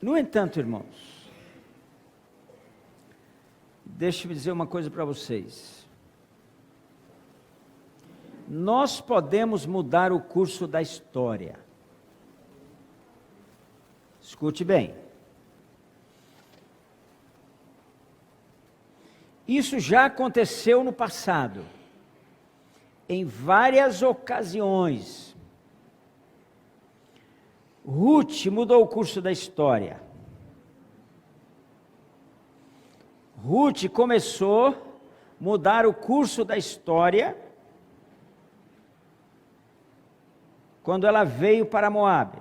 No entanto, irmãos, deixe-me dizer uma coisa para vocês. Nós podemos mudar o curso da história. Escute bem. Isso já aconteceu no passado, em várias ocasiões. Ruth mudou o curso da história. Ruth começou a mudar o curso da história quando ela veio para Moabe.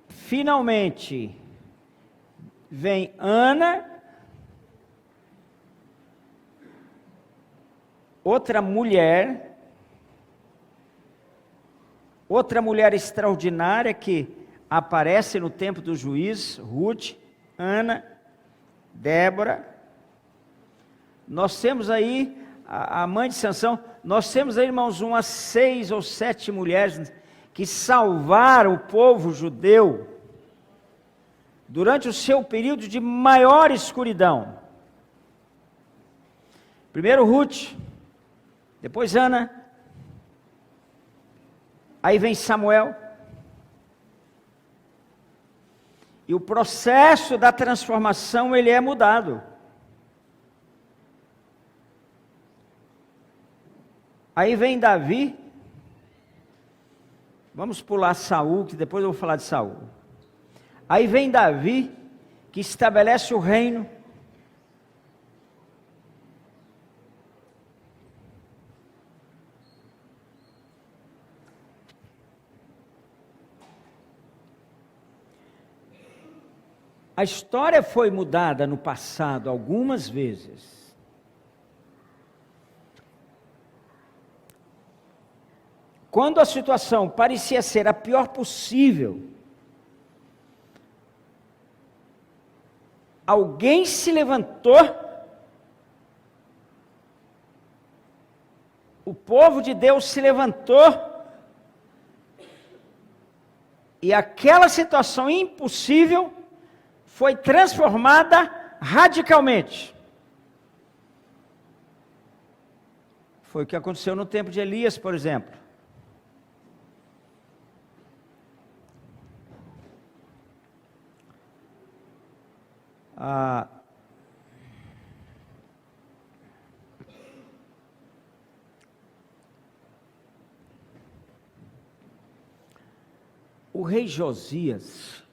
Finalmente vem Ana, outra mulher extraordinária que aparece no tempo do juiz, Ruth, Ana, Débora. Nós temos aí a mãe de Sansão, nós temos aí, irmãos, umas 6 ou 7 mulheres que salvaram o povo judeu durante o seu período de maior escuridão. Primeiro Ruth, depois Ana, aí vem Samuel, e o processo da transformação ele é mudado. Aí vem Davi, vamos pular Saul, que depois eu vou falar de Saul. Aí vem Davi, que estabelece o reino. A história foi mudada no passado algumas vezes. Quando a situação parecia ser a pior possível, alguém se levantou, o povo de Deus se levantou, e aquela situação impossível foi transformada radicalmente. Foi o que aconteceu no tempo de Elias, por exemplo. O rei Josias,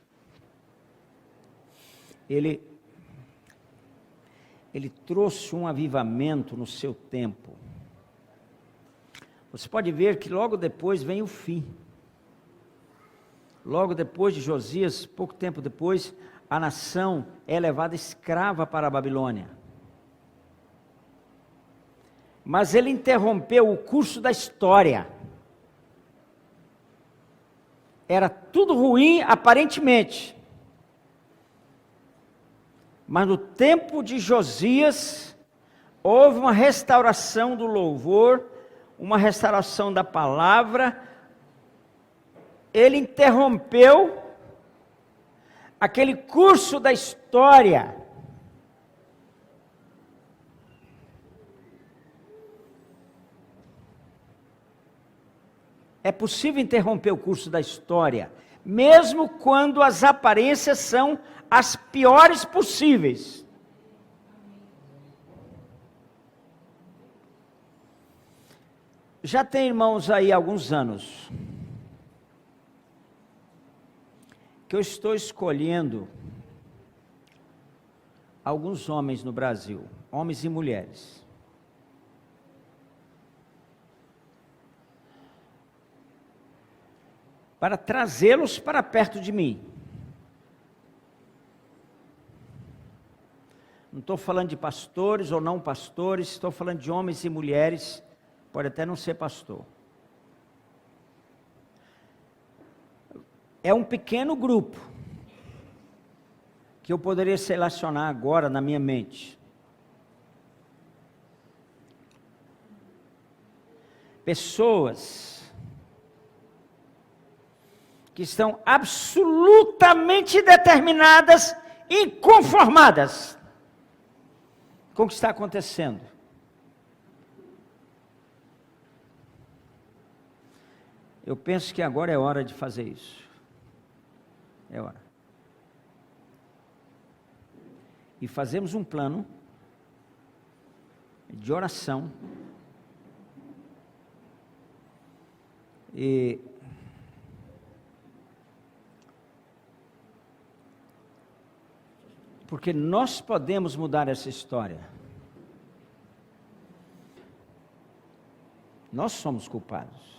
ele trouxe um avivamento no seu tempo. Você pode ver que logo depois vem o fim. Logo depois de Josias, pouco tempo depois, a nação é levada escrava para a Babilônia. Mas ele interrompeu o curso da história. Era tudo ruim aparentemente. Mas no tempo de Josias, houve uma restauração do louvor, uma restauração da palavra. Ele interrompeu aquele curso da história. É possível interromper o curso da história, mesmo quando as aparências são as piores possíveis. Já tem, irmãos, aí alguns anos que eu estou escolhendo alguns homens no Brasil, homens e mulheres, para trazê-los para perto de mim. Não estou falando de pastores ou não pastores, estou falando de homens e mulheres, pode até não ser pastor. É um pequeno grupo que eu poderia selecionar agora na minha mente. Pessoas que estão absolutamente determinadas e conformadas com o que está acontecendo. Eu penso que agora é hora de fazer isso. É hora. E fazemos um plano de oração. Porque nós podemos mudar essa história. Nós somos culpados.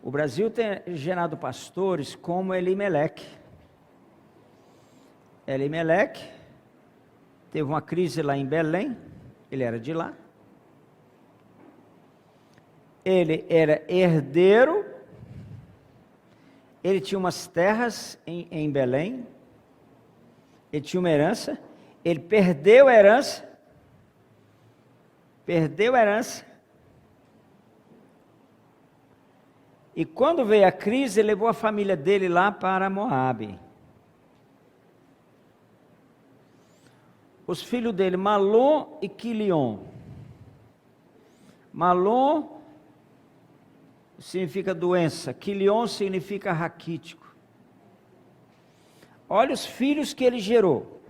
O Brasil tem gerado pastores como Elimeleque. Elimeleque teve uma crise lá em Belém, ele era de lá. Ele era herdeiro, ele tinha umas terras em Belém, ele tinha uma herança, ele perdeu a herança, e quando veio a crise, ele levou a família dele lá para Moabe. Os filhos dele, Malom e Quilion. Malom significa doença, Quilion significa raquítico. Olha os filhos que ele gerou.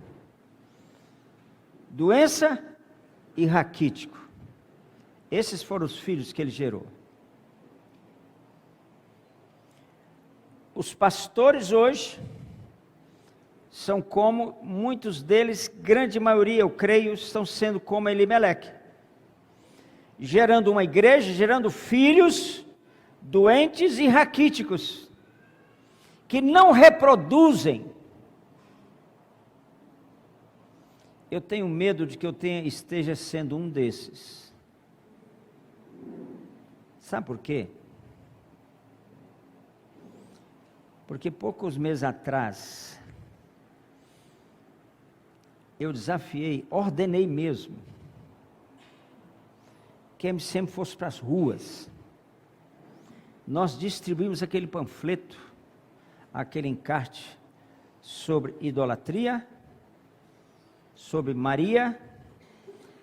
Doença e raquítico. Esses foram os filhos que ele gerou. Os pastores hoje são como muitos deles, grande maioria, eu creio, estão sendo como Elimeleque, gerando uma igreja, gerando filhos doentes e raquíticos, que não reproduzem. Eu tenho medo de que eu esteja sendo um desses. Sabe por quê? Porque poucos meses atrás, eu desafiei, ordenei mesmo, que sempre fosse para as ruas. Nós distribuímos aquele panfleto, aquele encarte sobre idolatria, sobre Maria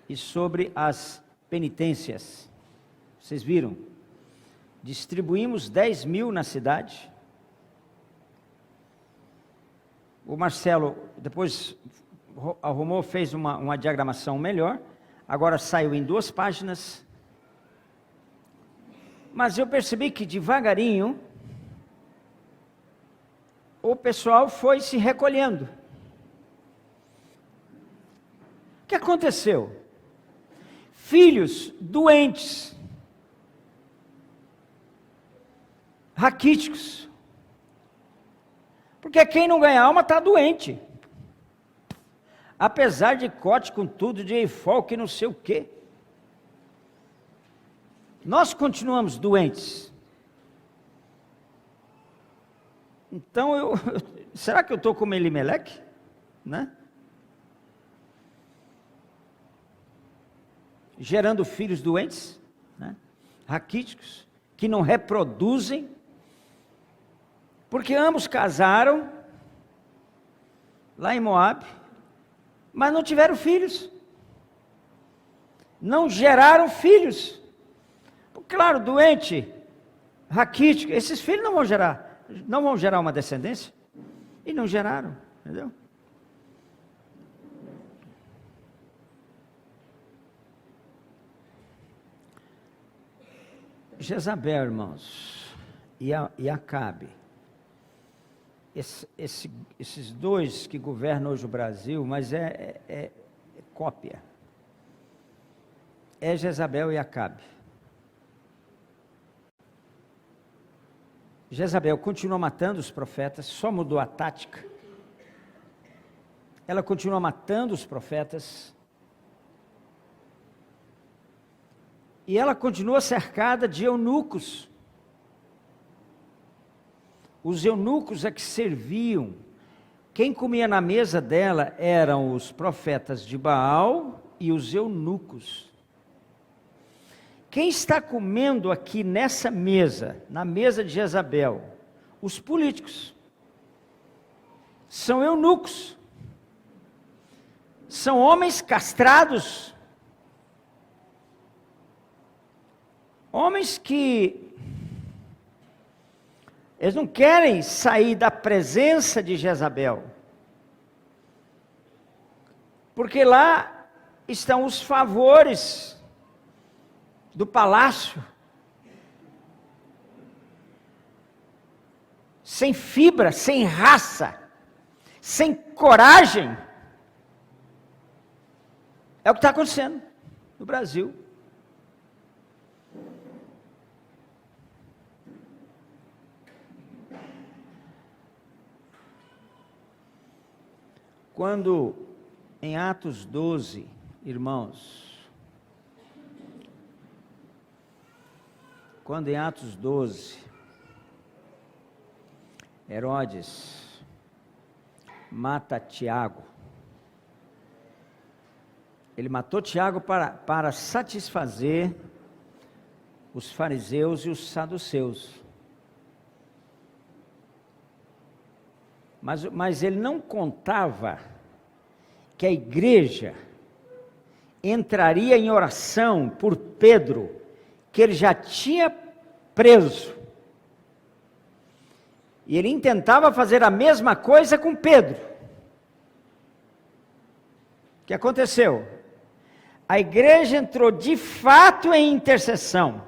e sobre as penitências. Vocês viram? Distribuímos 10.000 na cidade. O Marcelo depois arrumou, fez uma diagramação melhor. Agora saiu em 2 páginas. Mas eu percebi que devagarinho o pessoal foi se recolhendo. O que aconteceu? Filhos doentes, raquíticos. Porque quem não ganha alma está doente. Apesar de cote com tudo, de enfoque, não sei o quê. Nós continuamos doentes. Então, será que eu estou como Elimeleque? Né? Gerando filhos doentes, né? Raquíticos, que não reproduzem. Porque ambos casaram lá em Moabe, mas não tiveram filhos. Não geraram filhos. Claro, doente, raquítico, esses filhos não vão gerar uma descendência. E não geraram, entendeu? Jezabel, irmãos, e Acabe. Esses dois que governam hoje o Brasil, mas é cópia. É Jezabel e Acabe. Jezabel continua matando os profetas, só mudou a tática. Ela continua matando os profetas. E ela continua cercada de eunucos. Os eunucos é que serviam. Quem comia na mesa dela eram os profetas de Baal e os eunucos. Quem está comendo aqui nessa mesa, na mesa de Jezabel? Os políticos. São eunucos. São homens castrados. Homens que eles não querem sair da presença de Jezabel. Porque lá estão os favores do palácio. Sem fibra, sem raça, sem coragem. É o que está acontecendo no Brasil. Quando em Atos 12, irmãos, quando em Atos 12, Herodes mata Tiago, ele matou Tiago para satisfazer os fariseus e os saduceus. Mas ele não contava que a igreja entraria em oração por Pedro, que ele já tinha preso. E ele intentava fazer a mesma coisa com Pedro. O que aconteceu? A igreja entrou de fato em intercessão.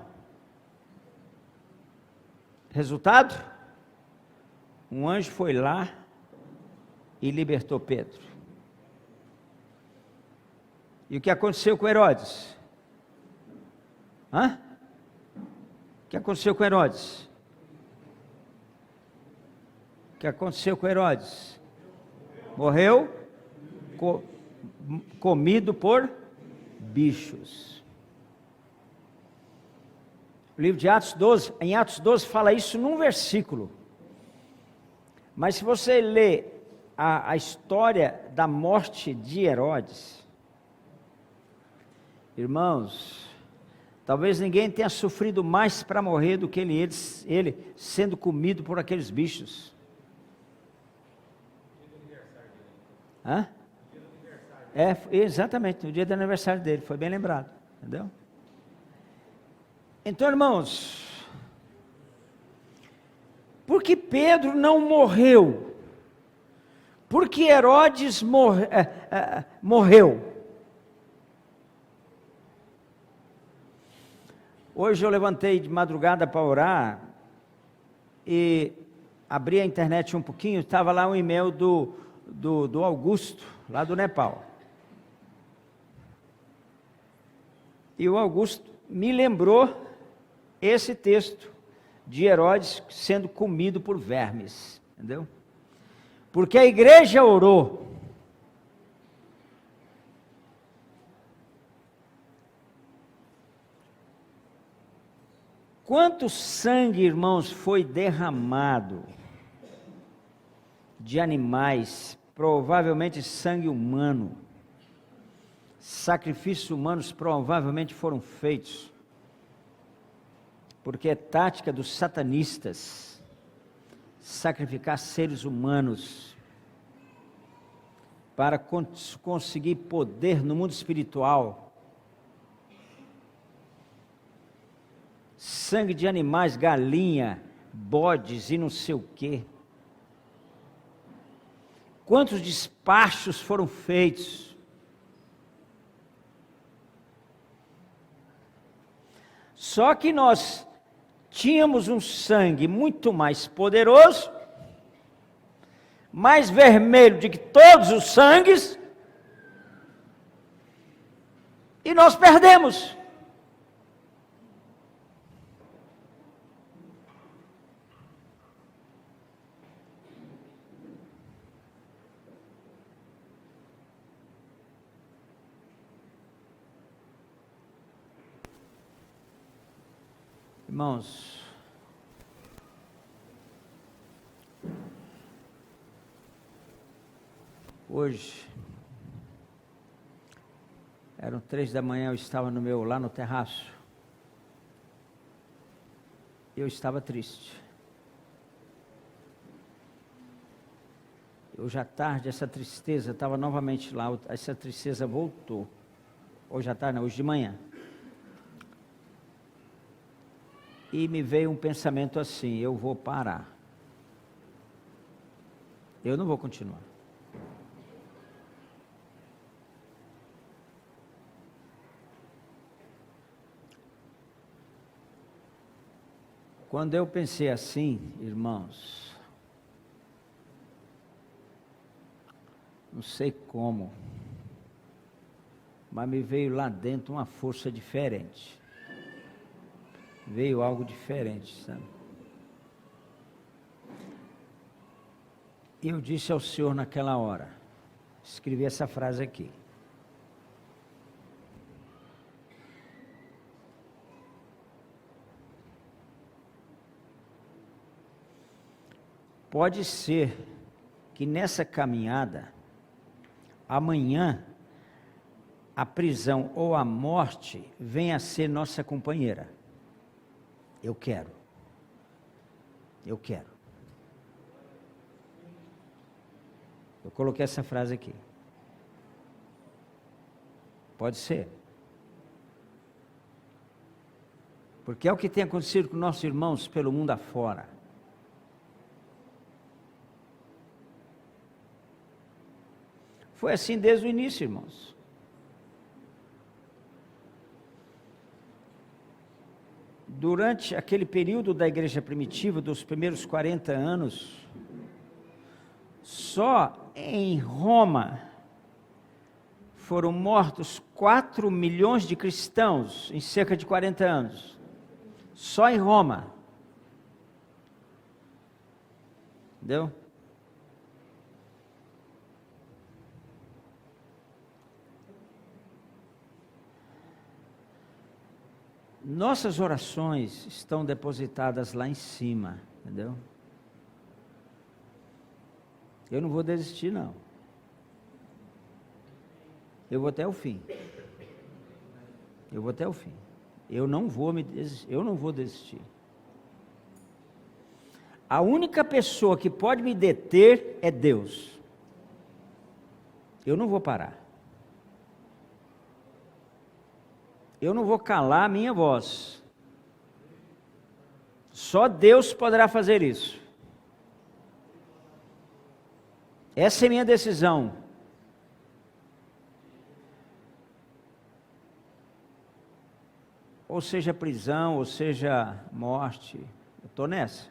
Resultado? Um anjo foi lá e libertou Pedro. E o que aconteceu com Herodes? O que aconteceu com Herodes? O que aconteceu com Herodes? Morreu comido por bichos. O livro de Atos 12, em Atos 12 fala isso num versículo. Mas se você ler a história da morte de Herodes, irmãos, talvez ninguém tenha sofrido mais para morrer do que ele sendo comido por aqueles bichos. Exatamente, no dia do aniversário dele, foi bem lembrado, entendeu? Então, irmãos, por que Pedro não morreu? Por que Herodes morreu? Hoje eu levantei de madrugada para orar e abri a internet um pouquinho, estava lá um e-mail do Augusto, lá do Nepal. E o Augusto me lembrou esse texto de Herodes sendo comido por vermes, entendeu? Porque a igreja orou. Quanto sangue, irmãos, foi derramado de animais, provavelmente sangue humano, sacrifícios humanos provavelmente foram feitos, porque é tática dos satanistas sacrificar seres humanos para conseguir poder no mundo espiritual. Sangue de animais, galinha, bodes e não sei o quê. Quantos despachos foram feitos? Só que nós tínhamos um sangue muito mais poderoso, mais vermelho do que todos os sangues, e nós perdemos. Irmãos, hoje, eram 3 da manhã, eu estava lá no terraço, eu estava triste. Hoje à tarde, essa tristeza estava novamente lá, essa tristeza voltou. Hoje à tarde, não, hoje de manhã. E me veio um pensamento assim: eu vou parar. Eu não vou continuar. Quando eu pensei assim, irmãos, não sei como, mas me veio lá dentro uma força diferente. Veio algo diferente, sabe? E eu disse ao Senhor naquela hora, escrevi essa frase aqui: pode ser que nessa caminhada, amanhã, a prisão ou a morte venha a ser nossa companheira. Eu quero. Eu quero. Eu coloquei essa frase aqui. Pode ser. Porque é o que tem acontecido com nossos irmãos pelo mundo afora. Foi assim desde o início, irmãos. Durante aquele período da igreja primitiva, dos primeiros 40 anos, só em Roma foram mortos 4 milhões de cristãos em cerca de 40 anos. Só em Roma. Entendeu? Nossas orações estão depositadas lá em cima, entendeu? Eu não vou desistir, não. Eu vou até o fim. Eu vou até o fim. Eu não vou desistir. A única pessoa que pode me deter é Deus. Eu não vou parar. Eu não vou calar a minha voz. Só Deus poderá fazer isso. Essa é a minha decisão. Ou seja prisão, ou seja morte, eu estou nessa.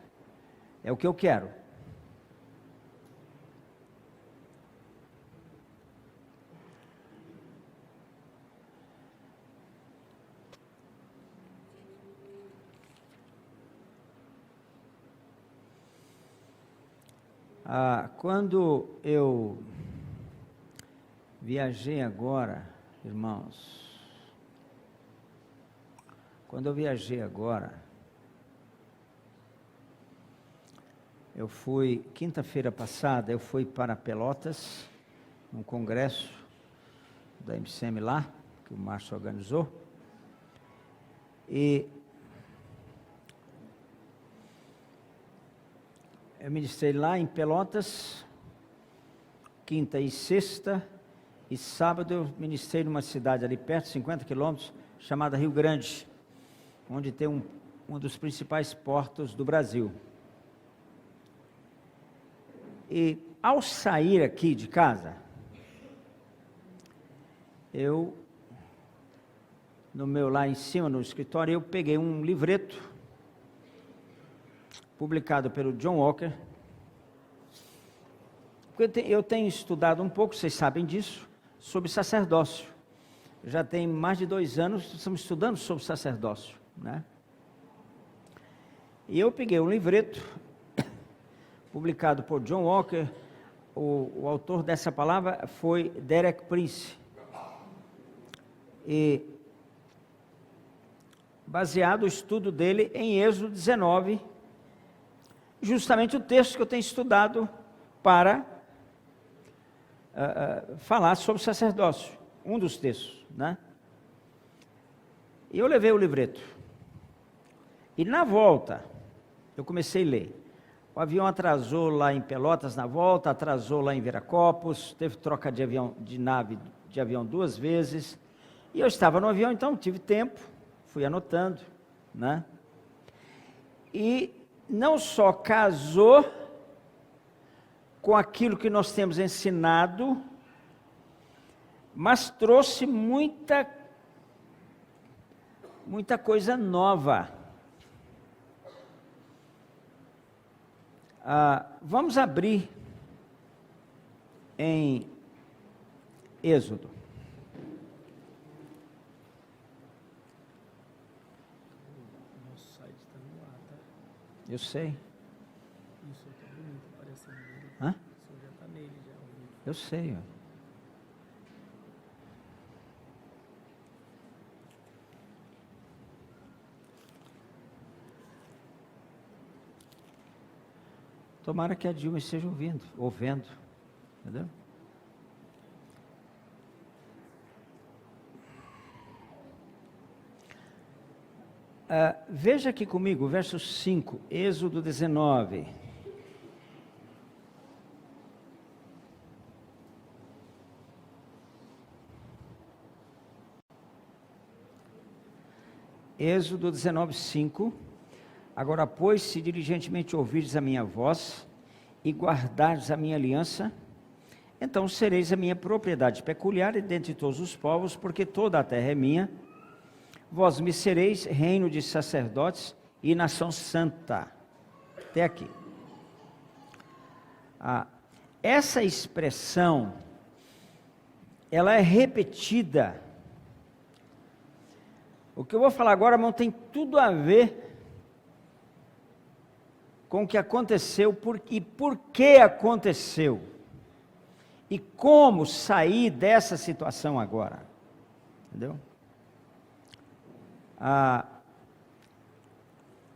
É o que eu quero. Quando eu viajei agora, irmãos, eu fui, quinta-feira passada, eu fui para Pelotas, num congresso da MCM lá, que o Márcio organizou, e eu ministrei lá em Pelotas, quinta e sexta, e sábado eu ministrei numa cidade ali perto, 50 quilômetros, chamada Rio Grande, onde tem um dos principais portos do Brasil. E ao sair aqui de casa, lá em cima no escritório, eu peguei um livreto, publicado pelo John Walker. Eu tenho estudado um pouco, vocês sabem disso, sobre sacerdócio. Já tem mais de 2 anos que estamos estudando sobre sacerdócio, né? E eu peguei um livreto, publicado por John Walker. O autor dessa palavra foi Derek Prince. E baseado o estudo dele em Êxodo 19, justamente o texto que eu tenho estudado para falar sobre sacerdócio, um dos textos, né? E eu levei o livreto. E na volta, eu comecei a ler. O avião atrasou lá em Pelotas na volta, atrasou lá em Viracopos, teve troca de avião 2 vezes. E eu estava no avião, então tive tempo, fui anotando, né? E não só casou com aquilo que nós temos ensinado, mas trouxe muita coisa nova. Vamos abrir em Êxodo. Nosso site está no ar, tá? Eu sei. Isso tá bonito, aparecendo nele. Hã? Isso já está nele, já. Eu sei, ó. Tomara que a Dilma esteja ouvendo, entendeu? Veja aqui comigo, verso 5, Êxodo 19. Êxodo 19, 5. Agora, pois, se diligentemente ouvirdes a minha voz e guardardes a minha aliança, então sereis a minha propriedade peculiar dentre todos os povos, porque toda a terra é minha. Vós me sereis reino de sacerdotes e nação santa. Até aqui. Essa expressão, ela é repetida. O que eu vou falar agora, irmão, tem tudo a ver com o que aconteceu e por que aconteceu. E como sair dessa situação agora. Entendeu?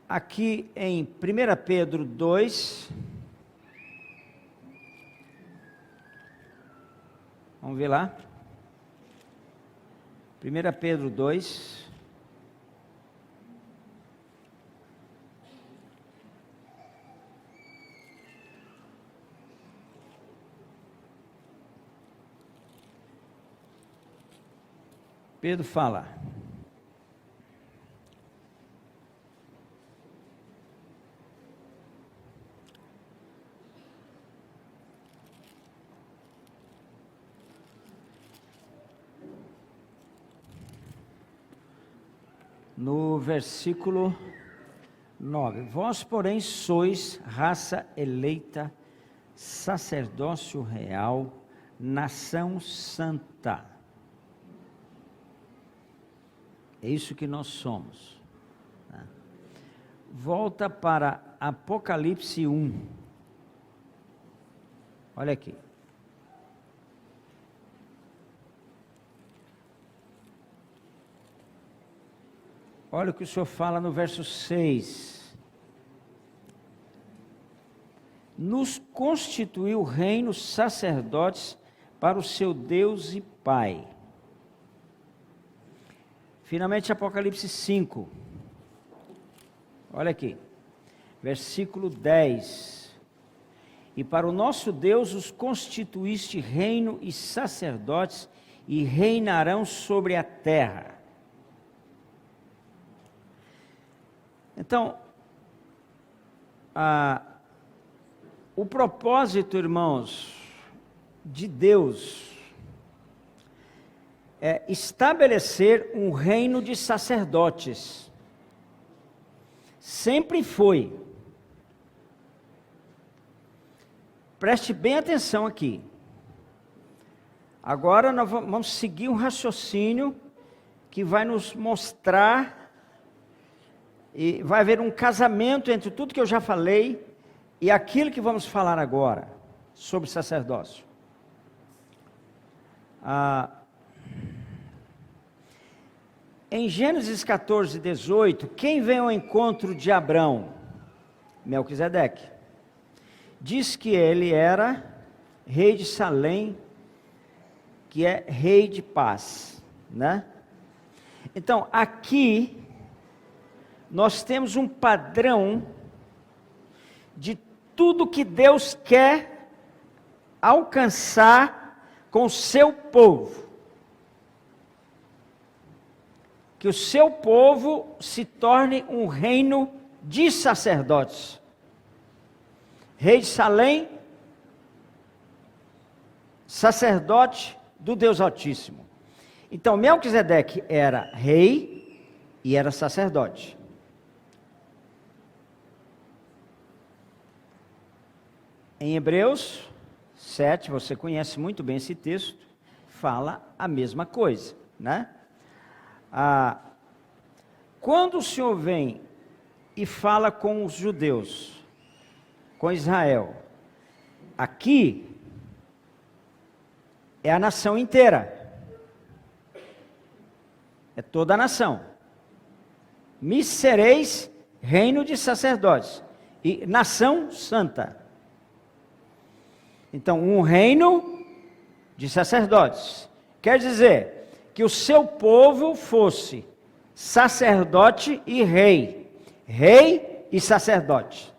Aqui em 1 Pedro 2, vamos ver lá, 1 Pedro 2, Pedro fala: no versículo 9, vós, porém, sois raça eleita, sacerdócio real, nação santa. É isso que nós somos. Tá? Volta para Apocalipse 1. Olha aqui. Olha o que o Senhor fala no verso 6. Nos constituiu reino, sacerdotes para o seu Deus e Pai. Finalmente, Apocalipse 5. Olha aqui. Versículo 10. E para o nosso Deus os constituíste reino e sacerdotes, e reinarão sobre a terra. Então, o propósito, irmãos, de Deus é estabelecer um reino de sacerdotes. Sempre foi. Preste bem atenção aqui. Agora nós vamos seguir um raciocínio que vai nos mostrar, e vai haver um casamento entre tudo que eu já falei e aquilo que vamos falar agora sobre sacerdócio. Em Gênesis 14, 18, quem vem ao encontro de Abrão? Melquisedeque. Diz que ele era rei de Salém, que é rei de paz, né? Então, aqui, nós temos um padrão de tudo que Deus quer alcançar com o seu povo. Que o seu povo se torne um reino de sacerdotes. Rei de Salém, sacerdote do Deus Altíssimo. Então, Melquisedeque era rei e era sacerdote. Em Hebreus 7, você conhece muito bem esse texto, fala a mesma coisa, né? Quando o Senhor vem e fala com os judeus, com Israel, aqui é a nação inteira, é toda a nação. Me sereis reino de sacerdotes e nação santa. Então, um reino de sacerdotes. Quer dizer que o seu povo fosse sacerdote e rei. Rei e sacerdote.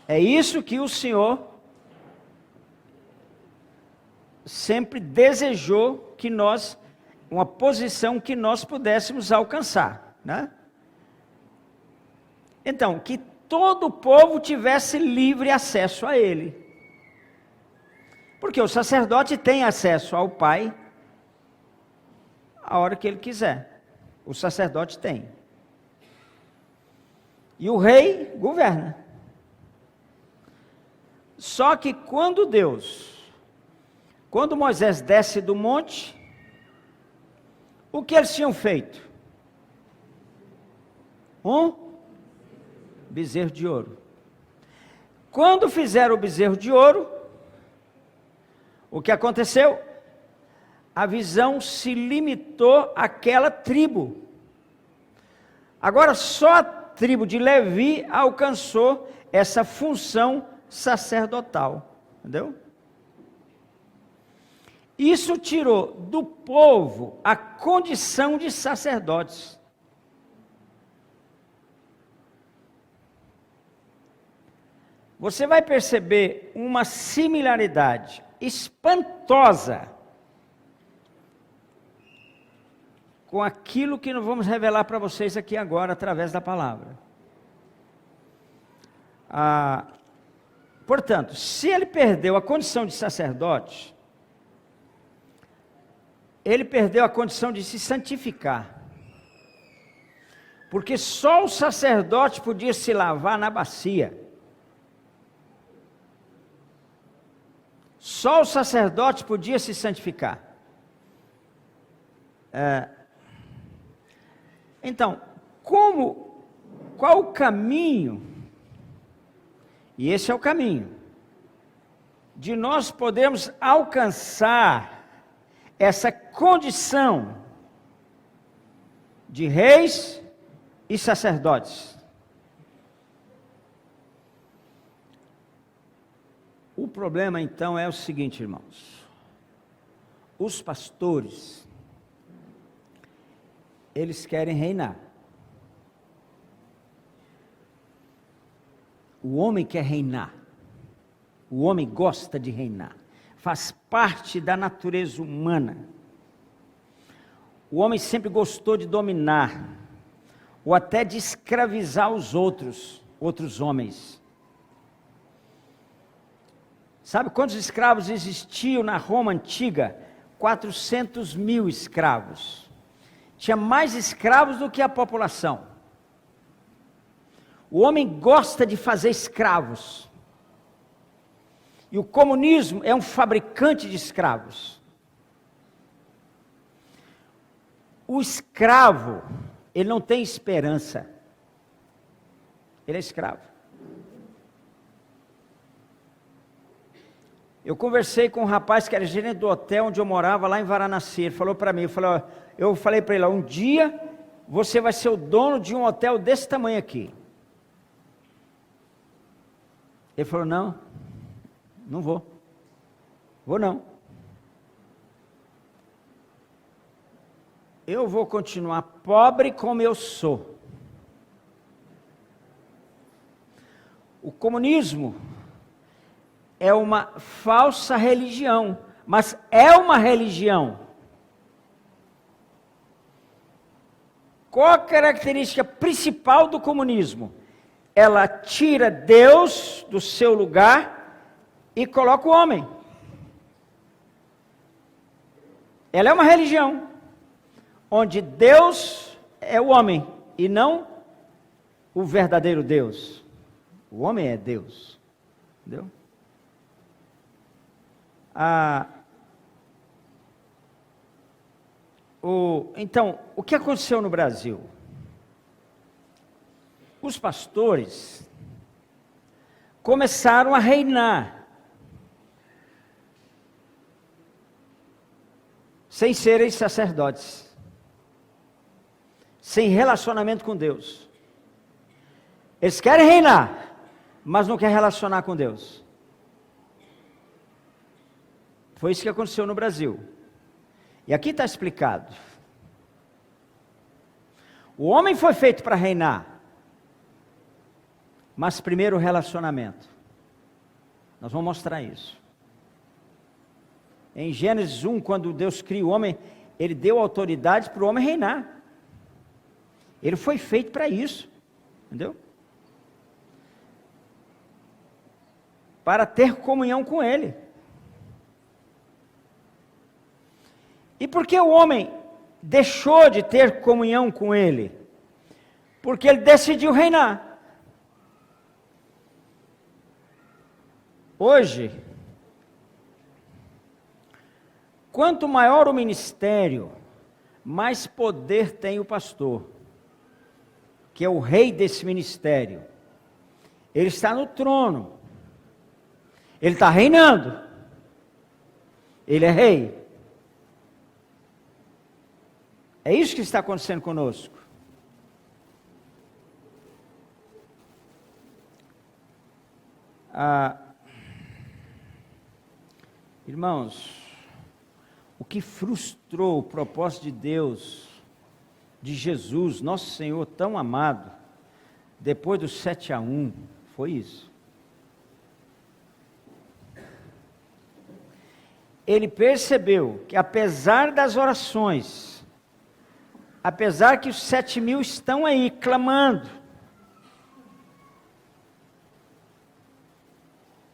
É isso que o Senhor sempre desejou que nós, uma posição que nós pudéssemos alcançar, né? Então, que todo o povo tivesse livre acesso a ele. Porque o sacerdote tem acesso ao Pai a hora que ele quiser. O sacerdote tem. E o rei governa. Só que quando Moisés desce do monte, o que eles tinham feito? Um bezerro de ouro. Quando fizeram o bezerro de ouro, o que aconteceu? A visão se limitou àquela tribo. Agora só a tribo de Levi alcançou essa função sacerdotal. Entendeu? Isso tirou do povo a condição de sacerdotes. Você vai perceber uma similaridade espantosa com aquilo que nós vamos revelar para vocês aqui agora, através da palavra. Portanto, se ele perdeu a condição de sacerdote, ele perdeu a condição de se santificar. Porque só o sacerdote podia se lavar na bacia. Só o sacerdote podia se santificar. Então, qual o caminho? E esse é o caminho de nós podermos alcançar essa condição de reis e sacerdotes. O problema então é o seguinte, irmãos. Os pastores, eles querem reinar. O homem quer reinar. O homem gosta de reinar. Faz parte da natureza humana. O homem sempre gostou de dominar, ou até de escravizar os outros homens. Sabe quantos escravos existiam na Roma antiga? 400 mil escravos. Tinha mais escravos do que a população. O homem gosta de fazer escravos. E o comunismo é um fabricante de escravos. O escravo, ele não tem esperança. Ele é escravo. Eu conversei com um rapaz que era gerente do hotel onde eu morava, lá em Varanasi. Ele falou para mim, eu falei para ele, um dia você vai ser o dono de um hotel desse tamanho aqui. Ele falou, não vou. Vou não. Eu vou continuar pobre como eu sou. O comunismo é uma falsa religião, mas é uma religião. Qual a característica principal do comunismo? Ela tira Deus do seu lugar e coloca o homem. Ela é uma religião, onde Deus é o homem e não o verdadeiro Deus. O homem é Deus. Entendeu? Então, o que aconteceu no Brasil? Os pastores começaram a reinar, sem serem sacerdotes, sem relacionamento com Deus. Eles querem reinar, mas não querem relacionar com Deus. Foi isso que aconteceu no Brasil. E aqui está explicado. O homem foi feito para reinar, mas primeiro o relacionamento. Nós vamos mostrar isso. Em Gênesis 1, quando Deus cria o homem, Ele deu autoridade para o homem reinar. Ele foi feito para isso, entendeu? Para ter comunhão com Ele. E por que o homem deixou de ter comunhão com Ele? Porque ele decidiu reinar. Hoje, quanto maior o ministério, mais poder tem o pastor, que é o rei desse ministério. Ele está no trono, ele está reinando, ele é rei. É isso que está acontecendo conosco. Irmãos, o que frustrou o propósito de Deus, de Jesus, nosso Senhor tão amado, depois do 7-1, foi isso. Ele percebeu que apesar das orações, apesar que os 7.000 estão aí clamando,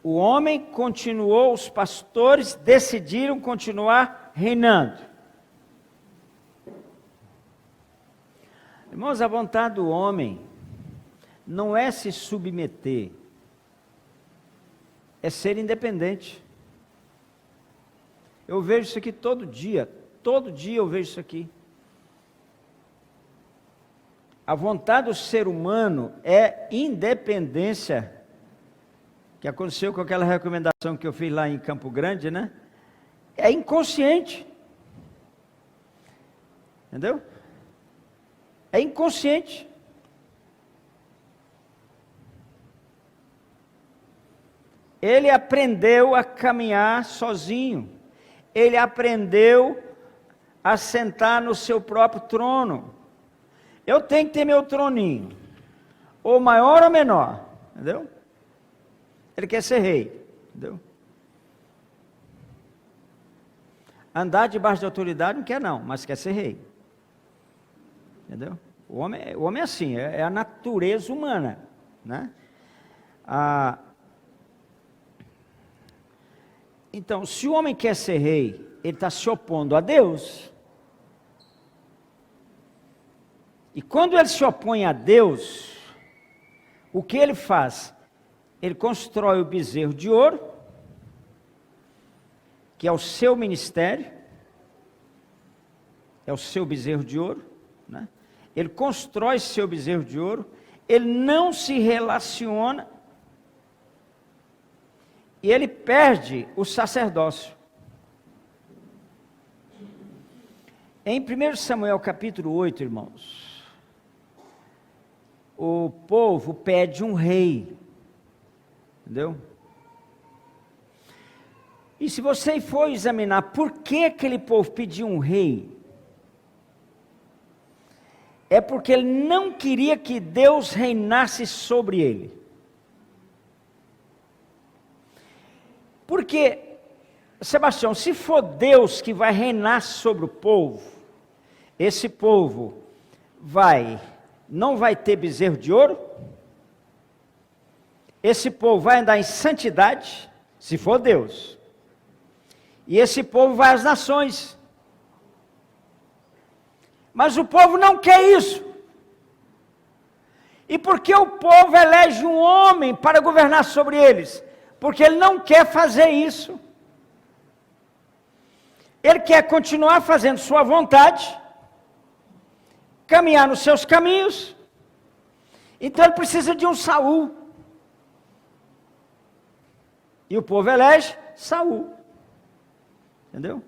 o homem continuou, os pastores decidiram continuar reinando. Irmãos, a vontade do homem não é se submeter, é ser independente. Eu vejo isso aqui todo dia eu vejo isso aqui. A vontade do ser humano é independência, que aconteceu com aquela recomendação que eu fiz lá em Campo Grande, né? É inconsciente. Entendeu? É inconsciente. Ele aprendeu a caminhar sozinho. Ele aprendeu a sentar no seu próprio trono. Eu tenho que ter meu troninho, ou maior ou menor, entendeu? Ele quer ser rei, entendeu? Andar debaixo de autoridade não quer não, mas quer ser rei, entendeu? O homem é assim, é a natureza humana, né? Então, se o homem quer ser rei, ele está se opondo a Deus. E quando ele se opõe a Deus, o que ele faz? Ele constrói o bezerro de ouro, que é o seu ministério, é o seu bezerro de ouro, né? Ele constrói seu bezerro de ouro, ele não se relaciona, e ele perde o sacerdócio. Em 1 Samuel capítulo 8, irmãos, o povo pede um rei, entendeu? E se você for examinar por que aquele povo pediu um rei, é porque ele não queria que Deus reinasse sobre ele. Porque, Sebastião, se for Deus que vai reinar sobre o povo, esse povo não vai ter bezerro de ouro, esse povo vai andar em santidade, se for Deus, e esse povo vai às nações. Mas o povo não quer isso. E por que o povo elege um homem para governar sobre eles? Porque ele não quer fazer isso. Ele quer continuar fazendo sua vontade, caminhar nos seus caminhos. Então ele precisa de um Saul. E o povo elege Saul. Entendeu?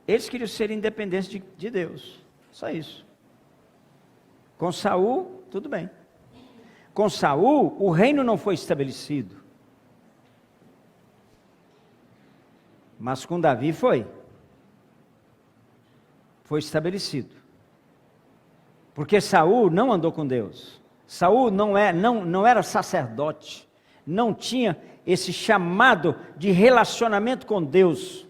Eles queriam ser independentes de Deus. Só isso. Com Saul, tudo bem. Com Saul, o reino não foi estabelecido. Mas com Davi foi. Foi estabelecido. Porque Saul não andou com Deus. Saul não era sacerdote. Não tinha esse chamado de relacionamento com Deus.